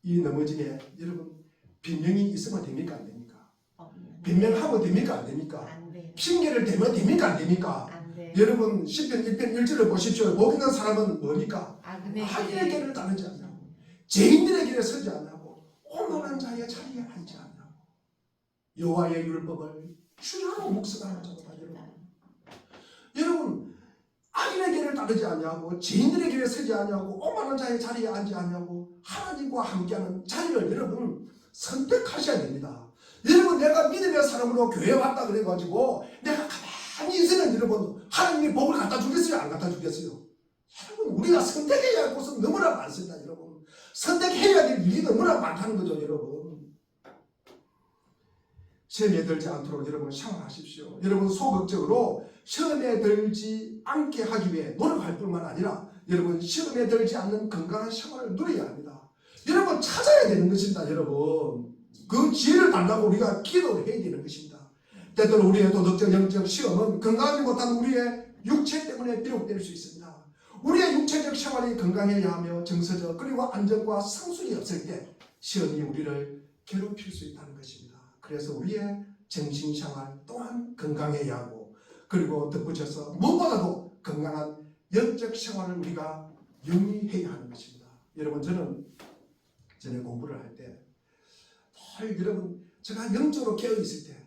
이 넘어짐에 여러분 변명이 있으면 됩니까? 안 됩니까? 변명하면 됩니까? 안 됩니까? 안 돼. 핑계를 대면 됩니까? 안 됩니까? 안 돼. 여러분 10편 1편 1절을 보십시오. 복 있는 사람은 뭡니까? 악인의 길을 따르지 않냐고 죄인들의 길에 서지 않냐고 오만한 자의 자리에 앉지 않냐고 여호와의 율법을 주야로 묵상하는 자다. 여러분 악인의 길을 따르지 않냐고 죄인들의 길에 서지 않냐고 오만한 자의 자리에 앉지 않냐고 하나님과 함께하는 자리를 여러분 선택하셔야 됩니다. 여러분 내가 믿음의 사람으로 교회 왔다 그래가지고 내가 가만히 있으면 여러분 하나님이 복을 갖다 주겠어요? 안 갖다 주겠어요? 여러분 우리가 선택해야 할 곳은 너무나 많습니다. 여러분 선택해야 될 일이 너무나 많다는 거죠, 여러분. 시험에 들지 않도록 여러분 샤워하십시오. 여러분 소극적으로 시험에 들지 않게 하기 위해 노력할 뿐만 아니라 여러분 시험에 들지 않는 건강한 생활을 누려야 합니다. 여러분 찾아야 되는 것입니다. 여러분 그 기회를 달라고 우리가 기도를 해야 되는 것입니다. 때때로 우리의 도덕적 영적 시험은 건강하지 못한 우리의 육체 때문에 비롯될 수 있습니다. 우리의 육체적 생활이 건강해야 하며 정서적 그리고 안정과 상술이 없을 때 시험이 우리를 괴롭힐 수 있다는 것입니다. 그래서 우리의 정신생활 또한 건강해야 하고 그리고 덧붙여서 무엇보다도 건강한 영적 생활을 우리가 영위해야 하는 것입니다. 여러분 저는 전에 공부를 할 때 여러분 제가 영적으로 깨어있을 때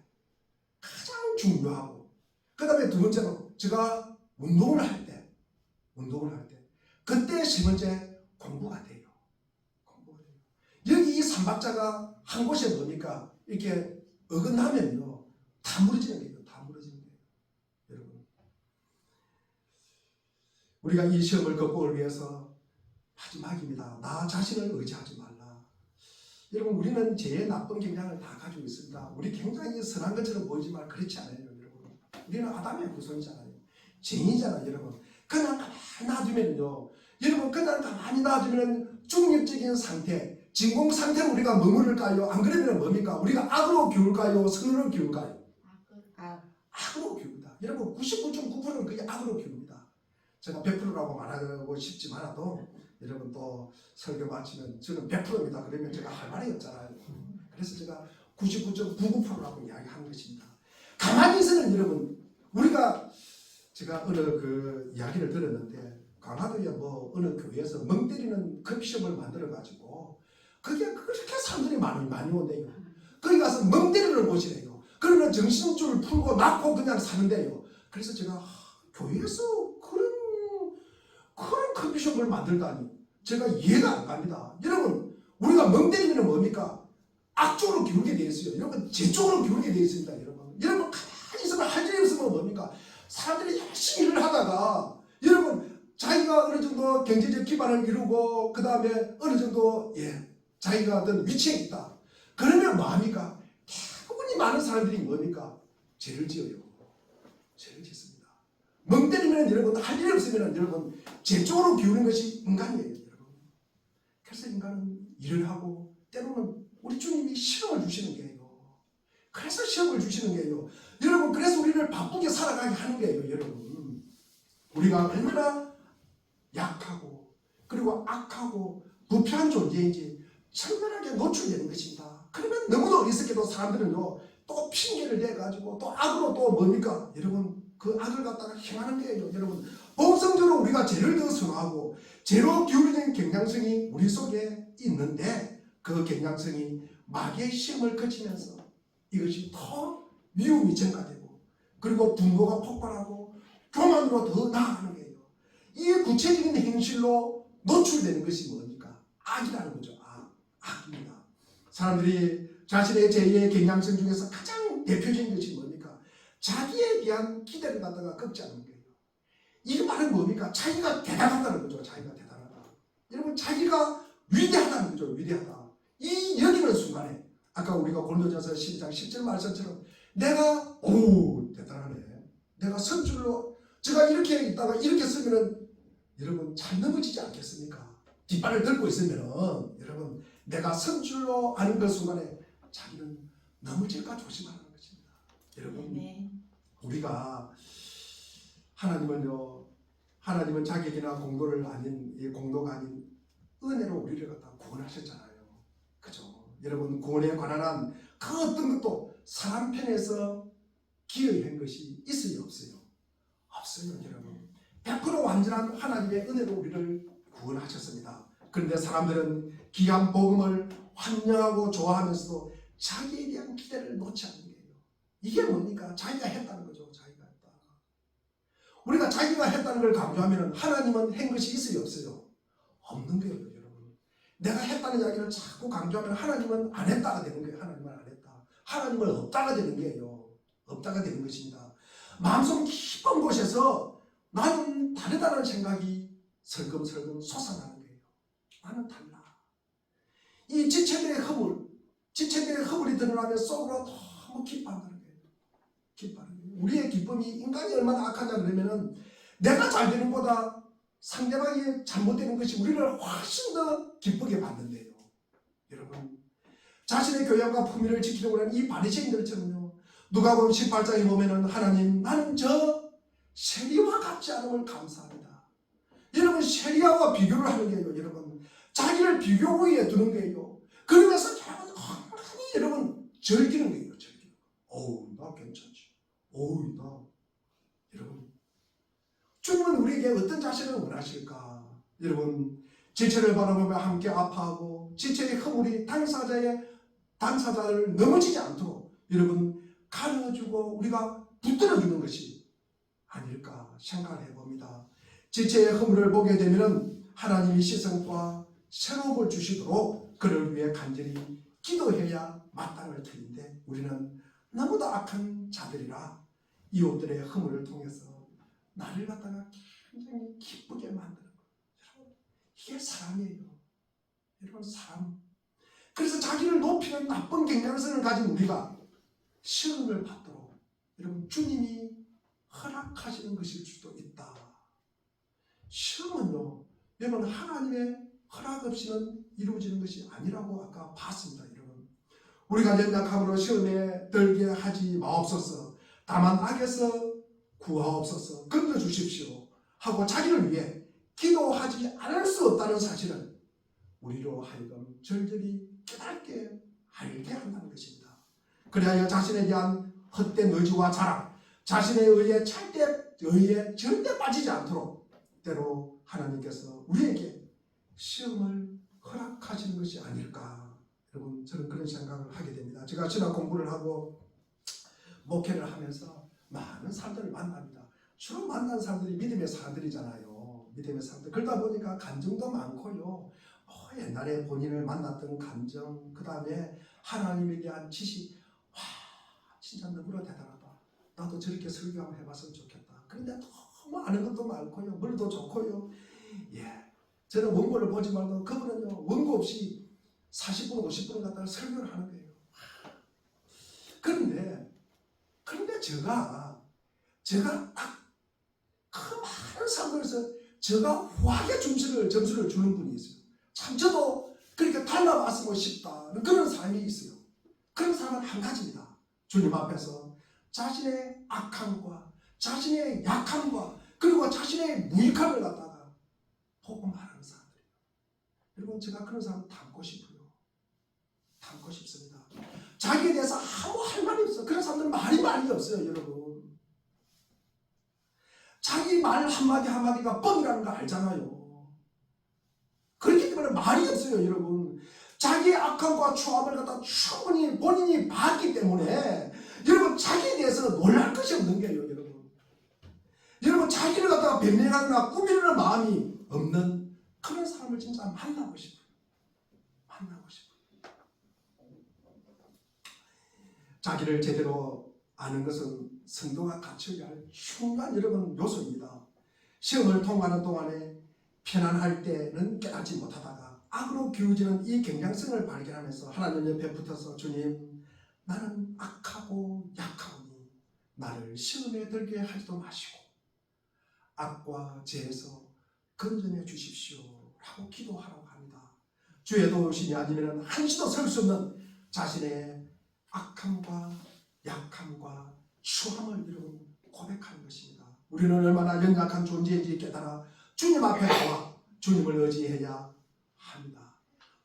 가장 중요하고 그 다음에 두 번째로 제가 운동을 할 때 그때 세 번째 공부가 돼요. 여기 이 삼박자가 한 곳에 뭡니까? 이렇게 어긋나면요 다 무너지는 거예요. 여러분 우리가 이 시험을 극복을 위해서 마지막입니다. 나 자신을 의지하지 말라. 여러분 우리는 죄의 나쁜 경향을 다 가지고 있습니다. 우리 굉장히 선한 것처럼 보이지만 그렇지 않아요. 여러분 우리는 아담의 후손이잖아요. 죄인이잖아요. 여러분 그냥 가만히 놔두면요 여러분 그냥 가만히 놔두면 중립적인 상태 진공 상태로 우리가 머무를까요? 안 그러면 뭡니까? 우리가 악으로 기울까요? 선으로 기울까요? 악으로 기웁니다. 여러분 99.9%는 그게 악으로 기웁니다. 제가 100%라고 말하고 싶지만도 여러분 또 설교 마치면 저는 100%입니다. 그러면 제가 할 말이 없잖아요. 그래서 제가 99.99%라고 이야기하는 것입니다. 가만히 있으면 여러분 우리가 제가 어느 그 이야기를 들었는데 강화도에 뭐 어느 교회에서 멍 때리는 커피숍을 만들어 가지고 그게 그렇게 사람들이 많이 온대요. 거기 가서 멍 때리는 곳이래요. 그러면 정신줄 풀고 낳고 그냥 사는데요. 그래서 제가 교회에서 그런 커피숍을 만들다니 제가 이해가 안 갑니다. 여러분 우리가 멍 때리면 뭡니까? 악쪽으로 기울게 되어 있어요. 여러분 제 쪽으로 기울게 되어 있습니다. 여러분 가만히 있으면 할 일이 없으면 뭡니까? 사람들이 열심히 일을 하다가 여러분 자기가 어느 정도 경제적 기반을 이루고 그 다음에 어느 정도 자기가 어떤 위치에 있다. 그러면 뭐합니까? 대부분이 많은 사람들이 뭡니까? 죄를 지어요. 죄를 짓습니다. 멍 때리면 여러분 할 일이 없으면 여러분 죄 쪽으로 기우는 것이 인간이에요. 여러분. 그래서 인간은 일을 하고 때로는 우리 주님이 시험을 주시는 거예요. 그래서 시험을 주시는 거예요. 여러분 그래서 우리를 바쁘게 살아가게 하는 거예요. 여러분 우리가 얼마나 약하고 그리고 악하고 부패한 존재인지 천만하게 노출되는 것입니다. 그러면 너무도 어리석게도 사람들은요 또 핑계를 대가지고 또 악으로 또 뭡니까? 여러분 그 악을 갖다가 행하는 거예요. 여러분 본성적으로 우리가 죄를 더 선호하고 죄로 기울이는 경향성이 우리 속에 있는데 그 경향성이 마귀의 시험을 거치면서 이것이 더 미움이 증가되고 그리고 분노가 폭발하고 교만으로 더 나아가는 거예요. 이 구체적인 행실로 노출되는 것이 뭡니까? 악이라는 거죠. 악입니다. 사람들이 자신의 죄의 경향성 중에서 가장 대표적인 것이 뭡니까? 자기에 대한 기대를 갖다가 꺾지 않는 거예요. 이 말은 뭡니까? 자기가 대단하다는 거죠. 자기가 대단하다. 여러분 자기가 위대하다는 거죠. 위대하다. 이 여기는 순간에 아까 우리가 고린도전서 12장 10절 말씀처럼 내가 대단하네. 내가 선줄로 제가 이렇게 있다가 이렇게 쓰면은 여러분 잘 넘어지지 않겠습니까? 뒷발을 들고 있으면은 여러분 내가 선줄로 아는 그 순간에 자기는 넘어질까 조심하는 것입니다. 여러분 우리가 하나님은 자격이나 공도가 아닌 은혜로 우리를 갖다 구원하셨잖아요. 그죠? 여러분 구원에 관한 한 그 어떤 것도 사람 편에서 기여한 것이 있어요 없어요? 없어요. 여러분 100% 완전한 하나님의 은혜로 우리를 구원하셨습니다. 그런데 사람들은 귀한 복음을 환영하고 좋아하면서도 자기에 대한 기대를 놓지 않는 거예요. 이게 뭡니까? 자기가 했다는 거죠. 자기가 했다. 우리가 자기가 했다는 걸 강조하면 하나님은 한 것이 있어요 없어요? 없는 거예요. 여러분 내가 했다는 이야기를 자꾸 강조하면 하나님은 안 했다가 되는 거예요. 하나님은 안 했다. 하나님은 없다가 되는 거예요. 없다가 되는 것입니다. 마음속 깊은 곳에서 나는 다르다는 생각이 설금설금 솟아나는 거예요. 나는 달라. 이 지체들의 허물이 드러나면 속으로 너무 기뻐한다는 거예요. 기뻐하는 거예요. 우리의 기쁨이 인간이 얼마나 악하냐 그러면은 내가 잘 되는 것보다 상대방이 잘못되는 것이 우리를 훨씬 더 기쁘게 만든대요. 여러분, 자신의 교양과 품위를 지키려고 하는 이 바리새인들처럼요. 누가복음 18장에 보면은 하나님, 나는 저 세리와 같지 않음을 감사합니다. 여러분, 세리와 비교를 하는 거예요. 여러분, 자기를 비교구에 두는 거예요. 그러면서 여러분 즐기는 거예요. 즐기는 거. 어우, 나 괜찮지. 어우, 나. 여러분, 주님은 우리에게 어떤 자신을 원하실까? 여러분, 지체를 바라보며 함께 아파하고 지체의 허물이 당사자를 넘어지지 않도록 여러분 가르쳐주고 우리가 붙들어주는 것이 아닐까 생각을 해봅니다. 지체의 허물을 보게 되면 하나님이 시선과 새로움을 주시도록 그를 위해 간절히 기도해야 마땅할 터인데 우리는 너무도 악한 자들이라 이웃들의 허물을 통해서 나를 갖다가 굉장히 기쁘게 만드는 거예요. 이게 사람이에요. 여러분, 사람. 그래서 자기를 높이는 나쁜 경향성을 가진 우리가 시험을 받도록 여러분 주님이 허락하시는 것일 수도 있다. 시험은요, 여러분 하나님의 허락 없이는 이루어지는 것이 아니라고 아까 봤습니다. 여러분, 우리가 연약함으로 시험에 들게 하지 마옵소서. 다만 악에서 구하옵소서. 건져주십시오 하고 자기를 위해 기도하지 않을 수 없다는 사실을 우리로 하여금 절절히 깨닫게 알게 한다는 것입니다. 그래야 자신에 대한 헛된 의지와 자랑, 자신의 의에 절대 빠지지 않도록 때로 하나님께서 우리에게 시험을 허락하시는 것이 아닐까. 여러분, 저는 그런 생각을 하게 됩니다. 제가 신학 공부를 하고 목회를 하면서 많은 사람들을 만납니다. 주로 만난 사람들이 믿음의 사람들이잖아요. 믿음의 사람들. 그러다 보니까 감정도 많고요. 옛날에 본인을 만났던 감정, 그 다음에 하나님에 대한 지식, 와, 진짜 너무나 대단하다. 나도 저렇게 설교 한번 해봤으면 좋겠다. 그런데 너무 아는 것도 많고요. 물도 좋고요. 예, 저는 원고를 보지 말고 그분은요, 원고 없이 40분, 50분을 갖다가 설교를 하는 거예요. 그런데 제가 딱 그 많은 사람들에서 제가 후하게 점수를 주는 분이 있어요. 참 저도 그렇게 닮아봤으면 싶다. 그런 사람이 있어요. 그런 사람은 한 가지입니다. 주님 앞에서 자신의 악함과 자신의 약함과 그리고 자신의 무익함을 갖다가 보고 말하는 사람들이에요. 여러분, 제가 그런 사람 닮고 싶어요. 닮고 싶습니다. 자기에 대해서 아무 할 말이 없어요. 그런 사람들은 말이 없어요. 여러분, 자기 말 한마디 한마디가 뻥이라는 거 알잖아요. 그렇기 때문에 말이 없어요. 여러분, 자기의 악함과 추함을 갖다 충분히 본인이 봤기 때문에 여러분, 자기에 대해서 놀랄 것이 없는 거예요. 여러분, 자기를 갖다가 변명하거나 꾸미는 마음이 없는 그런 사람을 진짜 만나고 싶어요. 자기를 제대로 아는 것은 성도가 갖춰야 할 중요한 여러분 요소입니다. 시험을 통과하는 동안에 편안할 때는 깨닫지 못하다가 악으로 기울지는 이 경향성을 발견하면서 하나님 옆에 붙어서 주님, 나는 악하고 약하오니 나를 시험에 들게 하지도 마시고 악과 죄에서 건져내 주십시오 라고 기도하라고 합니다. 주의 도우심이 아니면 한시도 설 수 없는 자신의 악함과 약함과 추함을 여러분 고백하는 것입니다. 우리는 얼마나 연약한 존재인지 깨달아 주님 앞에 나와 주님을 의지해야 합니다.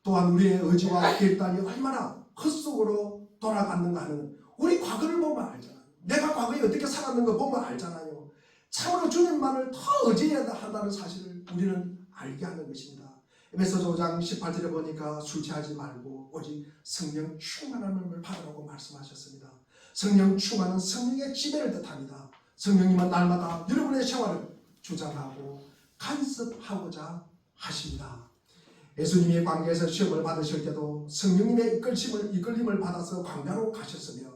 또한 우리의 의지와 결단이 얼마나 헛속으로 돌아갔는가 하는 우리 과거를 보면 알잖아요. 내가 과거에 어떻게 살았는가 보면 알잖아요. 참으로 주님만을 더 의지해야 한다는 사실을 우리는 알게 하는 것입니다. 에베소서 5장 18절에 보니까 술 취하지 말고 오직 성령 충만함을 받으라고 말씀하셨습니다. 성령 충만은 성령의 지배를 뜻합니다. 성령님은 날마다 여러분의 생활을 주장하고 간섭하고자 하십니다. 예수님이 광야에서 시험을 받으실 때도 성령님의 이끌림을 받아서 광야로 가셨으며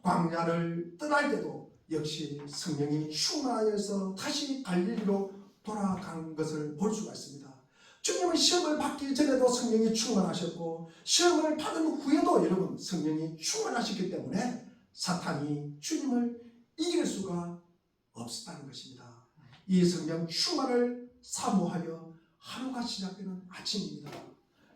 광야를 떠날 때도 역시 성령이 충만하여서 다시 갈릴리로 돌아간 것을 볼 수가 있습니다. 주님은 여러분 시험을 받기 전에도 성령이 충만하셨고 시험을 받은 후에도 여러분 성령이 충만하셨기 때문에 사탄이 주님을 이길 수가 없었다는 것입니다. 이 성령 충만을 사모하여 하루가 시작되는 아침입니다.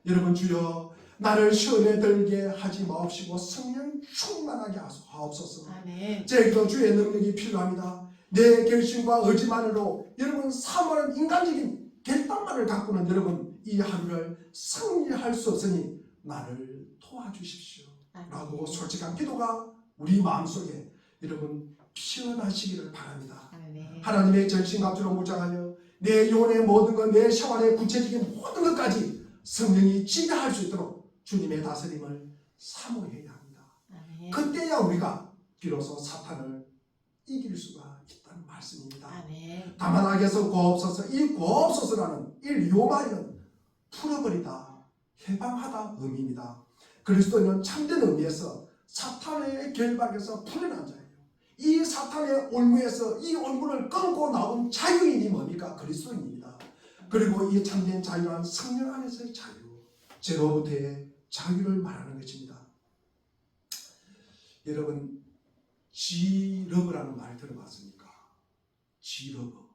여러분 주여 나를 시험에 들게 하지 마옵시고 성령 충만하게 하옵소서. 아멘. 제게도 주의 능력이 필요합니다. 내 결심과 의지만으로 여러분 사모하는 인간적인 결단만을 갖고는 여러분 이 하루를 승리할 수 없으니 나를 도와주십시오 라고 솔직한 기도가 우리 마음속에 여러분 피어나시기를 바랍니다. 아멘. 하나님의 전신갑주로 무장하여 내 영혼의 모든 것, 내 생활의 구체적인 모든 것까지 성령이 지배할 수 있도록 주님의 다스림을 사모해야 합니다. 아멘. 그때야 우리가 비로소 사탄을 이길 수가 있다는 말씀입니다. 아멘. 다만 악에서 구하옵소서. 이 구하옵소서라는 이 요마는 풀어버리다, 해방하다 의미입니다. 그리스도인은 참된 의미에서 사탄의 결박에서 풀려난 자예요. 이 사탄의 올무에서 이 올무를 끊고 나온 자유인이 뭡니까? 그리스도인입니다. 그리고 이 참된 자유란 성령 안에서의 자유, 죄로부터의 자유를 말하는 것입니다. 여러분 지러브라는 말 들어봤습니까? 지러브.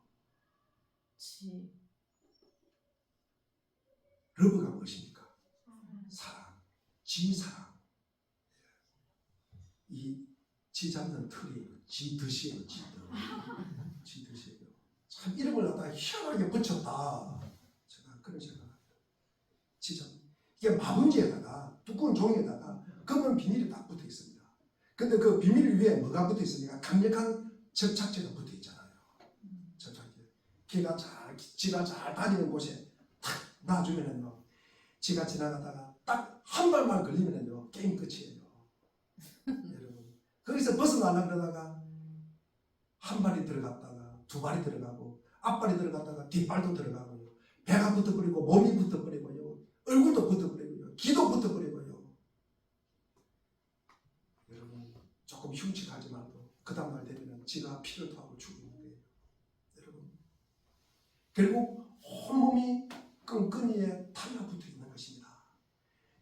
러브가 무엇입니까? 사랑. 지사랑. 이 지잡는 틀이에요. 지드시에요. 지드시에요. 참 이름을 갖다가 희한하게 붙였다. 제가 그런 생각합니다. 지잡. 이게 마분지에다가 두꺼운 종이에다가 검은 비닐이 딱 붙어 있습니다. 근데 그 비닐 위에 뭐가 붙어 있습니까? 강력한 접착제가 붙어 있잖아요. 접착제. 지가 잘 다니는 곳에 탁 놔주면은요, 지가 지나가다가 딱 한 발만 걸리면은요, 게임 끝이에요. 여러분. 거기서 벗어나려고 그러다가 한 발이 들어갔다가 두 발이 들어가고 앞발이 들어갔다가 뒷발도 들어가고요. 배가 붙어버리고 몸이 붙어버리고요. 얼굴도 붙어버리고요. 귀도 붙어버리고요. 여러분 조금 흉측하지만도 그 다음날 되면 지가 피를 토하고 죽는 거예요. 여러분 결국 온몸이 끈끈이에 달라붙어 있는 것입니다.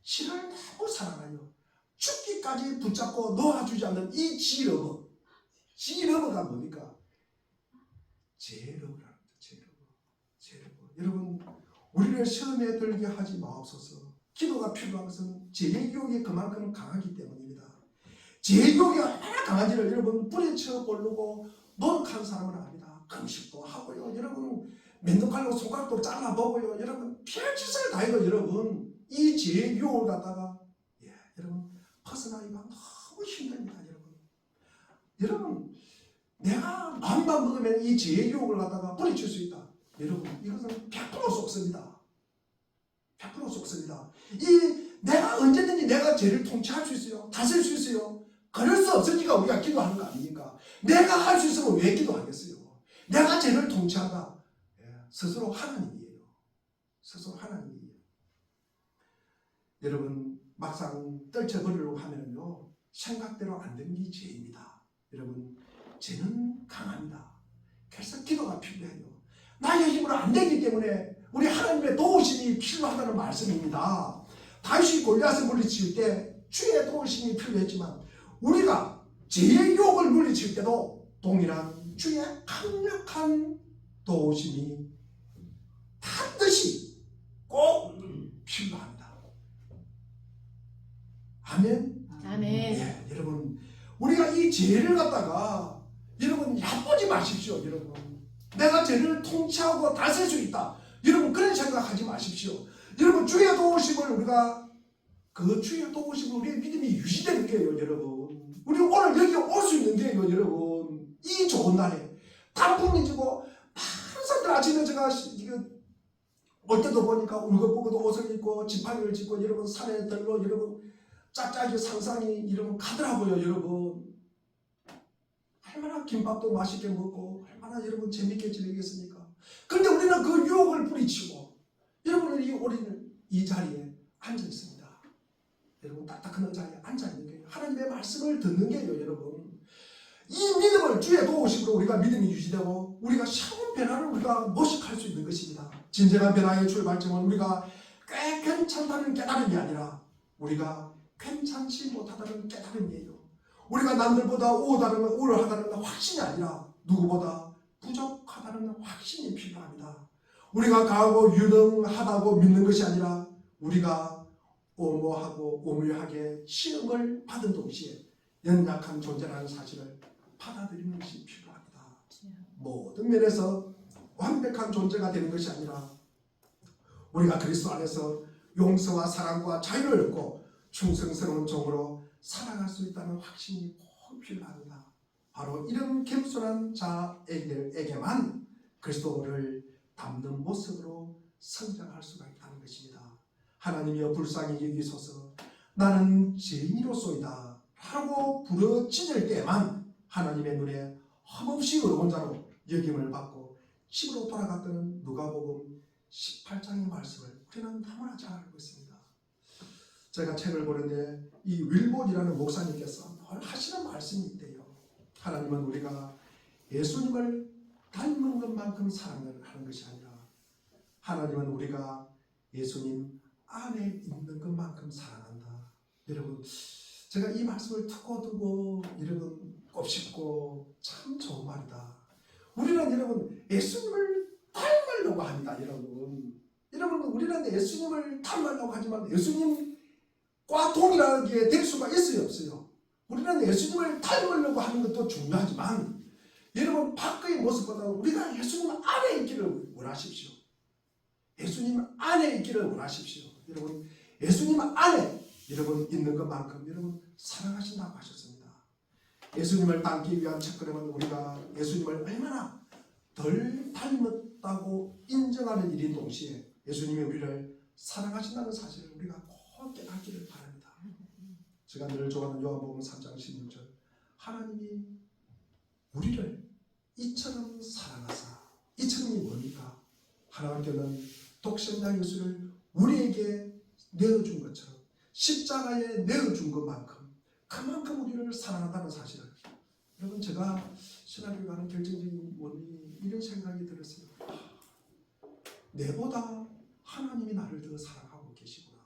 신을 너무 사랑하여 죽기까지 붙잡고 놓아주지 않는 이 지러브. 지러브가 뭡니까? 제러브랍니다. 제러브. 여러분 우리를 시험에 들게 하지 마옵소서. 기도가 필요한 것은 죄의 유혹이 그만큼 강하기 때문입니다. 죄의 유혹이 얼마나 강한지를 여러분 뿌리쳐 보려고 노력하는 사람은 압니다. 금식도 하고요. 여러분 면도칼로 손가락도 잘라보고요. 여러분 별짓을 다 해도 여러분 이 죄의 유혹을 갖다가 여러분 벗어나기가 너무 힘듭니다. 여러분 내가 마음만 먹으면 이 죄의 유혹을 갖다가 뿌리칠 수 있다. 여러분 이것은 100% 속습니다. 100% 속습니다. 내가 언제든지 내가 죄를 통치할 수 있어요. 다스릴 수 있어요. 그럴 수 없으니까 우리가 기도하는 거 아닙니까? 내가 할 수 있으면 왜 기도하겠어요? 내가 죄를 통치하다. 스스로 하나님이에요. 스스로 하나님이에요. 여러분 막상 떨쳐버리려고 하면요 생각대로 안 되는 게 죄입니다. 여러분 죄는 강합니다. 그래서 기도가 필요해요. 나의 힘으로 안 되기 때문에 우리 하나님의 도우심이 필요하다는 말씀입니다. 다윗이 골리앗을 물리칠 때 주의 도우심이 필요했지만 우리가 죄의 유혹을 물리칠 때도 동일한 주의 강력한 도우심이 반드시 꼭 필요합니다. 아멘. 아멘. 여러분 우리가 이 죄를 갖다가 여러분 얕보지 마십시오. 여러분 내가 죄를 통치하고 다스릴 수 있다. 여러분 그런 생각하지 마십시오. 여러분 주의 도우심을 우리가 주의 도우심을 우리의 믿음이 유지되는 게요. 여러분 우리 오늘 여기 올 수 있는 게요. 여러분 이 좋은 날에 단풍이 지고 많은 사람들 아침에 제가 올 때도 보니까 울긋불긋 옷을 입고 지팡이를 짚고 여러분 산에 들러 여러분 짝짝이 상상이 여러분 가더라고요. 여러분 얼마나 김밥도 맛있게 먹고 얼마나 여러분 재밌게 지내겠습니까? 그런데 우리는 그 유혹을 뿌리치고 여러분은 우리는 이 자리에 앉아 있습니다. 여러분 딱딱한 자리에 앉아 있는 게 하나님의 말씀을 듣는 게요. 여러분 이 믿음을 주의 도우심으로 우리가 믿음이 유지되고 우리가 새로운 변화를 우리가 모색할 수 있는 것입니다. 진정한 변화의 출발점은 우리가 꽤 괜찮다는 깨달음이 아니라 우리가 괜찮지 못하다는 깨달음이에요. 우리가 남들보다 우월하다는 확신이 아니라 누구보다 부족하다는 확신이 필요합니다. 우리가 강하고 유능하다고 믿는 것이 아니라 우리가 오모하고 오물하게 시험을 받은 동시에 연약한 존재라는 사실을 받아들이는 것이 필요합니다. 모든 면에서 완벽한 존재가 되는 것이 아니라 우리가 그리스도 안에서 용서와 사랑과 자유를 얻고 충성스러운 종으로 살아갈 수 있다는 확신이 꼭 필요합니다. 바로 이런 겸손한 자에게만 그리스도를 닮는 모습으로 성장할 수가 있다는 것입니다. 하나님이여 불쌍히 여기소서 나는 죄인이로소이다 하고 부르짖을 때만 하나님의 눈에 흠없이 의로운 자로 여김을 받고 집으로 돌아갔다는 누가복음 18장의 말씀을 우리는 너무나 잘 알고 있습니다. 제가 책을 보는데 이 윌본이라는 목사님께서 늘 하시는 말씀이 있대요. 하나님은 우리가 예수님을 닮은 것만큼 사랑을 하는 것이 아니라 하나님은 우리가 예수님 안에 있는 것만큼 사랑한다. 여러분, 제가 이 말씀을 두고 여러분 곱씹고 참 좋은 말이다. 우리는 여러분 예수님을 닮으려고 합니다. 여러분 우리는 예수님을 닮으려고 하지만 예수님과 동일하게 될 수가 있어요 없어요? 우리는 예수님을 닮으려고 하는 것도 중요하지만 여러분 밖의 모습보다 우리가 예수님 안에 있기를 원하십시오. 예수님 안에 있기를 원하십시오. 여러분 예수님 안에 여러분 있는 것만큼 여러분 사랑하신다고 하셨습니다. 예수님을 닮기 위한 첫걸음은 우리가 예수님을 얼마나 덜 닮았다고 인정하는 일인 동시에 예수님이 우리를 사랑하신다는 사실을 우리가 꼭 깨닫기를 바랍니다. 제가 늘 좋아하는 요한복음 3장 16절 하나님이 우리를 이처럼 사랑하사 이처럼이 뭡니까? 하나님께는 독생자 예수를 우리에게 내어준 것처럼 십자가에 내어준 것만큼 그만큼 우리를 사랑한다는 사실을 여러분 제가 신학교 가는 결정적인 원인이 이런 생각이 들었어요. 내보다 하나님이 나를 더 사랑하고 계시구나.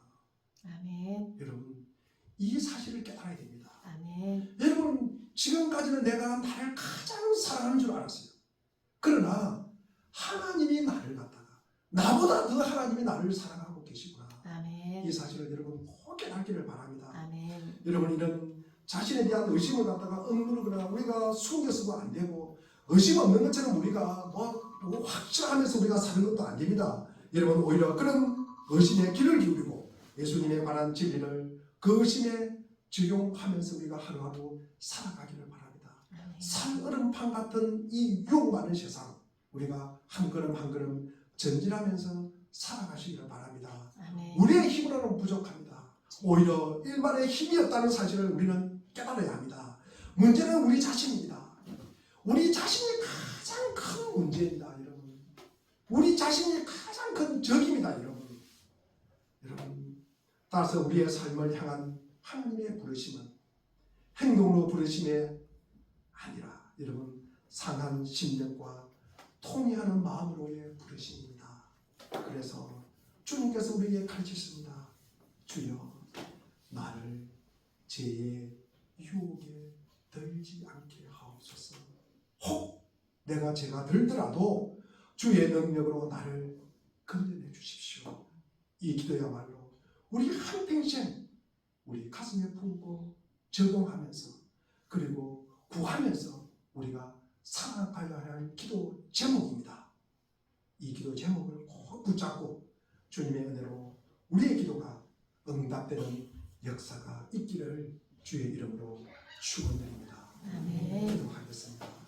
아멘. 여러분 이 사실을 깨달아야 됩니다. 아멘. 여러분 지금까지는 내가 나를 가장 사랑하는 줄 알았어요. 그러나 하나님이 나를 갖다가 나보다 더 하나님이 나를 사랑하고 계시구나. 아멘. 이 사실을 여러분 꼭 깨닫기를 바랍니다. 아멘. 여러분 이런 자신에 대한 의심을 갖다가 억누르거나 우리가 숨겨서도 안 되고 의심 없는 것처럼 우리가 뭐 확실하면서 우리가 사는 것도 안 됩니다. 여러분 오히려 그런 의심에 귀를 기울이고 예수님에 관한 진리를 그 의심에 적용하면서 우리가 하루하루 살아가기를 바랍니다. 살얼음판 같은 이 유혹 많은 세상 우리가 한 걸음 한 걸음 전진하면서 살아가시기를 바랍니다. 아멘. 우리의 힘으로는 부족합니다. 오히려 일반의 힘이 없다는 사실을 우리는 깨달아야 합니다. 문제는 우리 자신입니다. 우리 자신이 가장 큰 문제입니다. 여러분 우리 자신이 가장 큰 적입니다. 여러분 따라서 우리의 삶을 향한 하나님의 부르심은 행동으로 부르심이 아니라 여러분 상한 심령과 통회하는 마음으로의 부르심입니다. 그래서 주님께서 우리에게 가르치십니다. 주여 나를 죄의 유혹에 들지 않게 하옵소서. 혹 내가 죄가 들더라도 주의 능력으로 나를 건져내 주십시오. 이 기도야말로 우리 한평생 우리 가슴에 품고 적용하면서 그리고 구하면서 우리가 살아가야 할 기도 제목입니다. 이 기도 제목을 꼭 붙잡고 주님의 은혜로 우리의 기도가 응답되는 역사가 있기를 주의 이름으로 축원드립니다. 아멘. 기도하겠습니다.